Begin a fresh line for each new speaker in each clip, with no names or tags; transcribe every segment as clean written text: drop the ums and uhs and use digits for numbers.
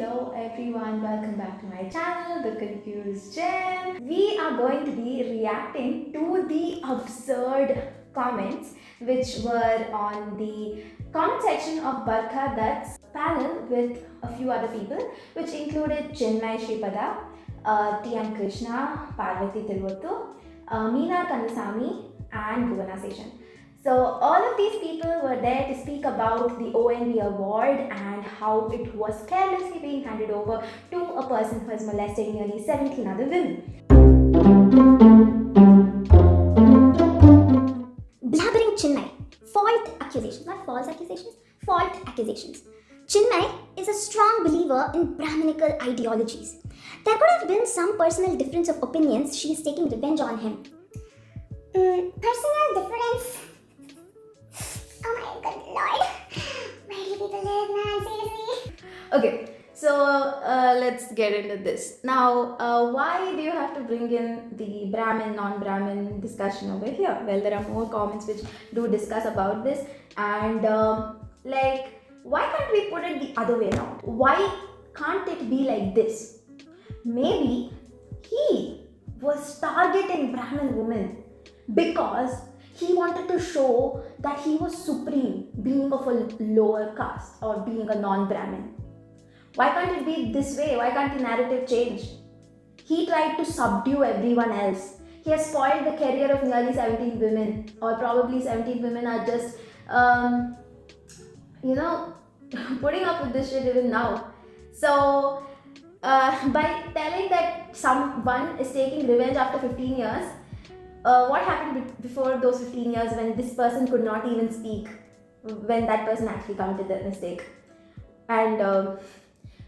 Hello everyone, welcome back to my channel, The Confused Gem. We are going to be reacting to the absurd comments which were on the comment section of Barkha Dutt's panel with a few other people, which included Chinmay Sripada, T.M. Krishna, Parvati Tiruvuttu, Meena Kandasamy and Bhuvana Seshan. So all of these people were there to speak about the ONV award and how it was carelessly being handed over to a person who has molested nearly 17 other women.
Blabbering Chinmay. Fault accusations, not false accusations, fault accusations. Chinmay is a strong believer in Brahminical ideologies. There could have been some personal difference of opinions. She is taking revenge on him. Personal difference? Oh my good lord. Where do people live, man? Seriously?
Okay, so let's get into this. Now, why do you have to bring in the Brahmin, non-Brahmin discussion over here? Well, there are more comments which do discuss about this, and why can't we put it the other way around? Why can't it be like this? Maybe he was targeting Brahmin women because he wanted to show that he was supreme, being of a lower caste or being a non-Brahmin. Why can't it be this way? Why can't the narrative change? He tried to subdue everyone else. He has spoiled the career of nearly 17 women, or probably 17 women are just, putting up with this shit even now. So, by telling that someone is taking revenge after 15 years, what happened before those 15 years when this person could not even speak, when that person actually committed that mistake? And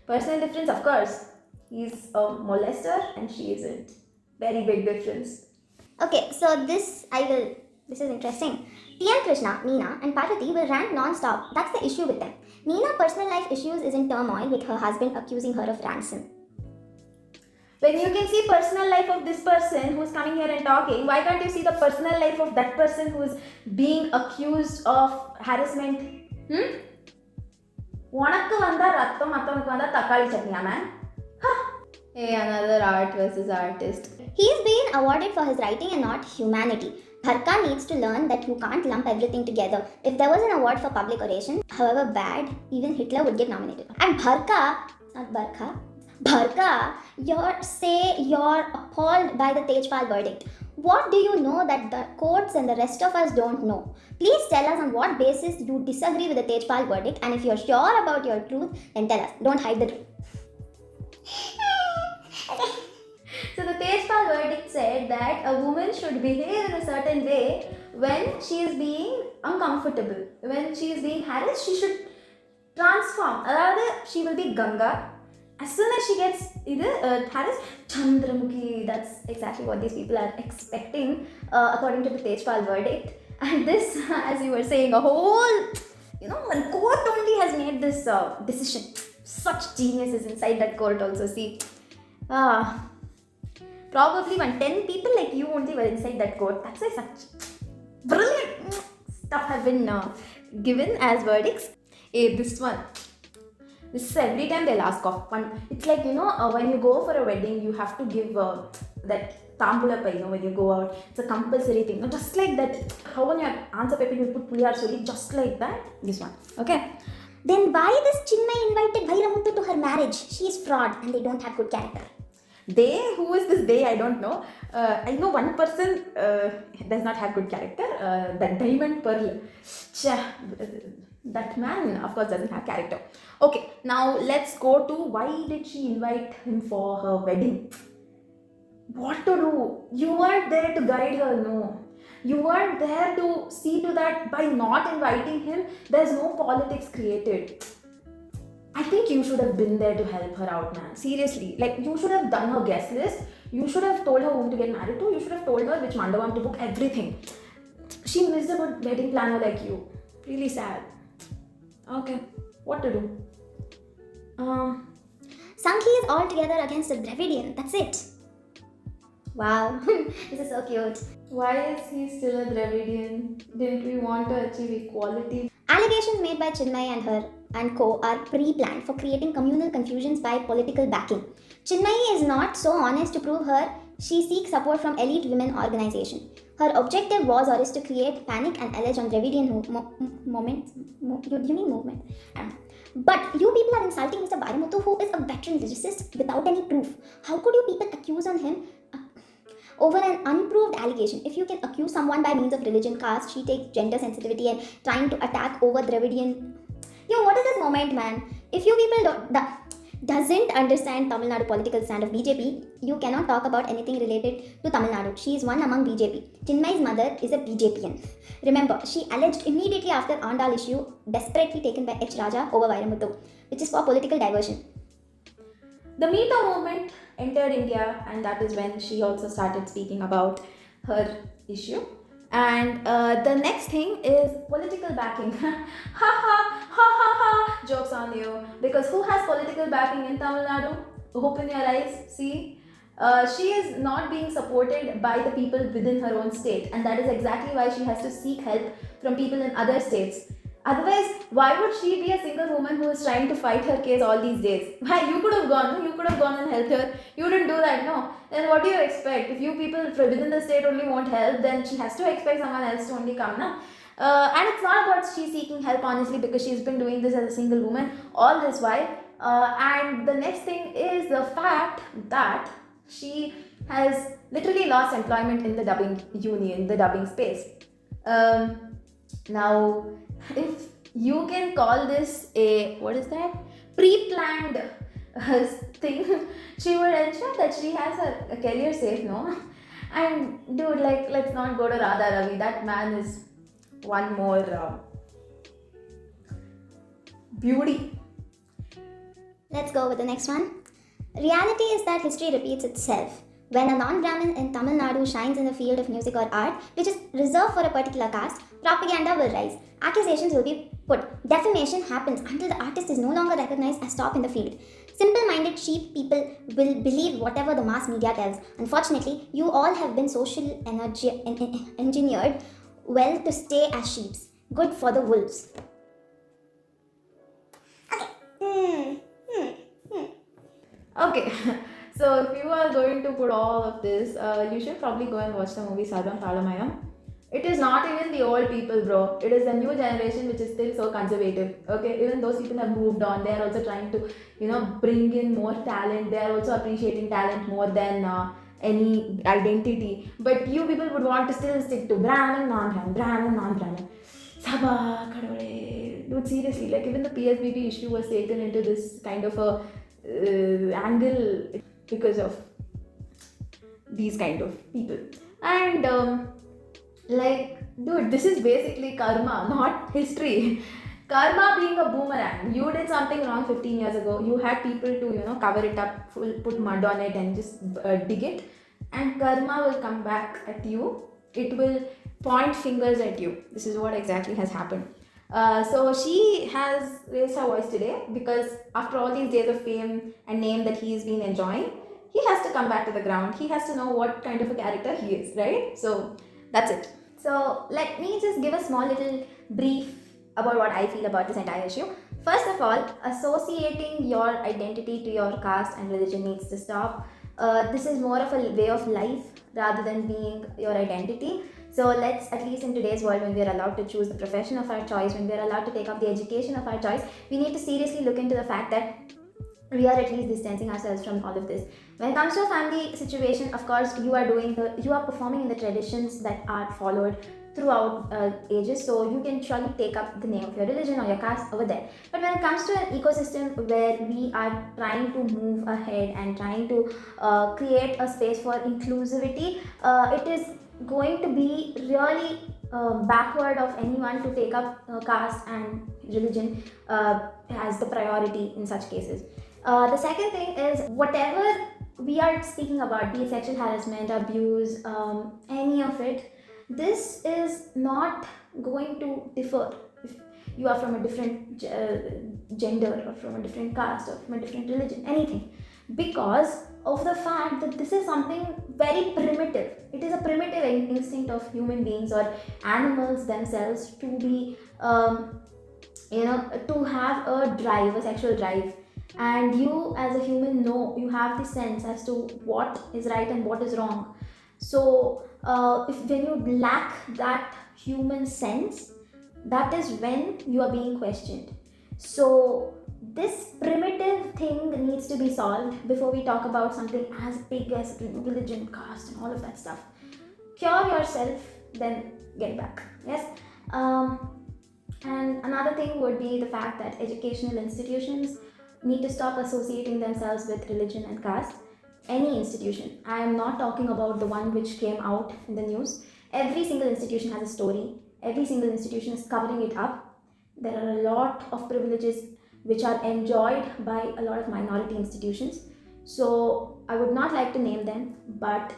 personal difference, of course, he's a molester and she isn't. Very big difference.
Okay, so this is interesting. T.M. Krishna, Meena and Parvati will rant non-stop. That's the issue with them. Meena personal life issues is in turmoil with her husband accusing her of ransom.
When you can see personal life of this person who's coming here and talking, why can't you see the personal life of that person who's being accused of harassment? உனக்கு வந்தா ரத்தம் மத்தவனுக்கு வந்தா தக்காளி சட்னியா man? Hey, another art versus artist.
He's been awarded for his writing and not humanity. Bharka needs to learn that you can't lump everything together. If there was an award for public oration, however bad, even Hitler would get nominated. And Bharka, you're appalled by the Tejpal verdict. What do you know that the courts and the rest of us don't know? Please tell us on what basis you disagree with the Tejpal verdict, and if you're sure about your truth, then tell us. Don't hide the truth.
So the Tejpal verdict said that a woman should behave in a certain way when she is being uncomfortable. When she is being harassed, she should transform. Rather, she will be Ganga. As soon as she gets harassed, Chandramukhi. That's exactly what these people are expecting according to the Tejpal verdict. And this, as you were saying, one court only has made this decision. Such genius is inside that court also. See, probably 10 people like you only were inside that court. That's why such brilliant stuff have been given as verdicts. Hey, this is every time they'll ask of one. It's like, when you go for a wedding, you have to give that tambula pai, when you go out. It's a compulsory thing. Just like that. How on your answer paper you put puliyar soli, just like that. This one. Okay.
Then why this Chinmay invited Bhairamuthu to her marriage? She is fraud and they don't have good character.
They? Who is this they? I don't know. I know one person does not have good character. That Diamond Pearl. That man, of course, doesn't have character. Okay, now let's go to why did she invite him for her wedding? What to do? You weren't there to guide her, no. You weren't there to see to that by not inviting him, there's no politics created. I think you should have been there to help her out, man. Seriously. Like, you should have done her guest list. You should have told her whom to get married to. You should have told her which mandapam to book, everything. She missed a good wedding planner like you. Really sad. Okay, what to do?
Sankhi is altogether against a Dravidian. That's it. Wow, this is so cute.
Why is he still a Dravidian? Didn't we want to achieve equality?
Allegations made by Chinmay and her and co are pre-planned for creating communal confusions by political backing. Chinmayi is not so honest to prove she seeks support from elite women organization. Her objective was or is to create panic and allege on Dravidian movement. But you people are insulting Mr. Baramutu, who is a veteran lyricist without any proof. How could you people accuse on him over an unproved allegation? If you can accuse someone by means of religion, caste, she takes gender sensitivity and trying to attack over Dravidian. What is this moment, man? If you people doesn't understand Tamil Nadu political stand of BJP, you cannot talk about anything related to Tamil Nadu. She is one among BJP. Chinmayi's mother is a BJPian. Remember, she alleged immediately after Andal issue, desperately taken by H. Raja over Vairamuthu, which is for political diversion.
The Me Too movement entered India, and that is when she also started speaking about her issue. And the next thing is political backing. Ha ha ha ha ha! Jokes on you. Because who has political backing in Tamil Nadu? Open your eyes, see. She is not being supported by the people within her own state, and that is exactly why she has to seek help from people in other states. Otherwise, why would she be a single woman who is trying to fight her case all these days? Why, you could have gone and helped her. You didn't do that, no. Then what do you expect? If you people within the state only want help, then she has to expect someone else to only come, no? And it's not about she seeking help, honestly, because she's been doing this as a single woman all this while. And the next thing is the fact that she has literally lost employment in the dubbing union, the dubbing space. Now, if you can call this a, pre-planned thing, she would ensure that she has a career safe, no? And dude, let's not go to Radha Ravi. That man is one more beauty.
Let's go with the next one. Reality is that history repeats itself. When a non-Brahmin in Tamil Nadu shines in the field of music or art, which is reserved for a particular caste, propaganda will rise. Accusations will be put. Defamation happens until the artist is no longer recognized as top in the field. Simple-minded sheep people will believe whatever the mass media tells. Unfortunately, you all have been engineered well to stay as sheep. Good for the wolves.
Okay, so if you are going to put all of this, you should probably go and watch the movie Sarvam Thalamaya. It is not even the old people, bro. It is the new generation which is still so conservative. Okay, even those people have moved on. They are also trying to, bring in more talent. They are also appreciating talent more than any identity. But you people would want to still stick to Brahmin, non-Brahmin, Brahmin, non-Brahmin. Sabha, kadole. Dude, seriously, even the PSBB issue was taken into this kind of a angle because of these kind of people. And dude, this is basically karma, not history. Karma being a boomerang. You did something wrong 15 years ago. You had people to cover it up, put mud on it and just dig it, and karma will come back at you. It will point fingers at you. This is what exactly has happened. So she has raised her voice today because after all these days of fame and name that he's been enjoying, he has to come back to the ground. He has to know what kind of a character he is, right? So that's it. So let me just give a small little brief about what I feel about this entire issue. First of all, associating your identity to your caste and religion needs to stop. This is more of a way of life rather than being your identity. So let's, at least in today's world, when we are allowed to choose the profession of our choice, when we are allowed to take up the education of our choice, we need to seriously look into the fact that we are at least distancing ourselves from all of this. When it comes to a family situation, of course, you are performing in the traditions that are followed throughout ages, so you can surely take up the name of your religion or your caste over there. But when it comes to an ecosystem where we are trying to move ahead and trying to create a space for inclusivity, it is going to be really backward of anyone to take up caste and religion as the priority in such cases. The second thing is, whatever we are speaking about, be it sexual harassment, abuse, any of it, this is not going to differ if you are from a different gender or from a different caste or from a different religion, anything, because of the fact that this is something very primitive. It is a primitive instinct of human beings or animals themselves to be you know, to have a drive, a sexual drive, and you as a human know, you have the sense as to what is right and what is wrong. So if when you lack that human sense, that is when you are being questioned. So this primitive thing needs to be solved before we talk about something as big as religion, caste, and all of that stuff. Cure yourself, then get back. Yes. And another thing would be the fact that educational institutions need to stop associating themselves with religion and caste. Any institution, I am not talking about the one which came out in the news. Every single institution has a story, every single institution is covering it up. There are a lot of privileges which are enjoyed by a lot of minority institutions. So I would not like to name them, but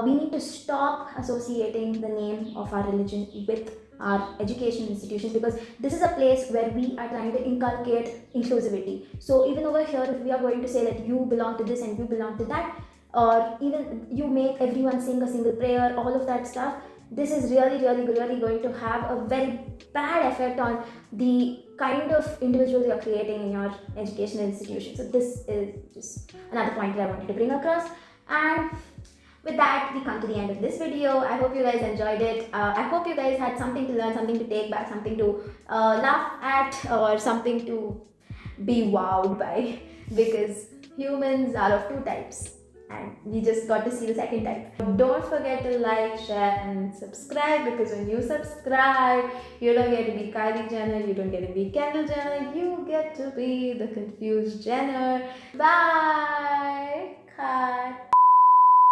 we need to stop associating the name of our religion with our education institutions, because this is a place where we are trying to inculcate inclusivity. So even over here, if we are going to say that you belong to this and you belong to that, or even you make everyone sing a single prayer, all of that stuff, this is really going to have a very bad effect on the kind of individuals you're creating in your educational institution. So this is just another point that I wanted to bring across. And with that, we come to the end of this video. I hope you guys enjoyed it. I hope you guys had something to learn, something to take back, something to laugh at, or something to be wowed by, because humans are of two types and we just got to see the second type. Don't forget to like, share and subscribe, because when you subscribe, you don't get to be Kylie Jenner, you don't get to be Kendall Jenner, you get to be the confused Jenner. Bye! Cut.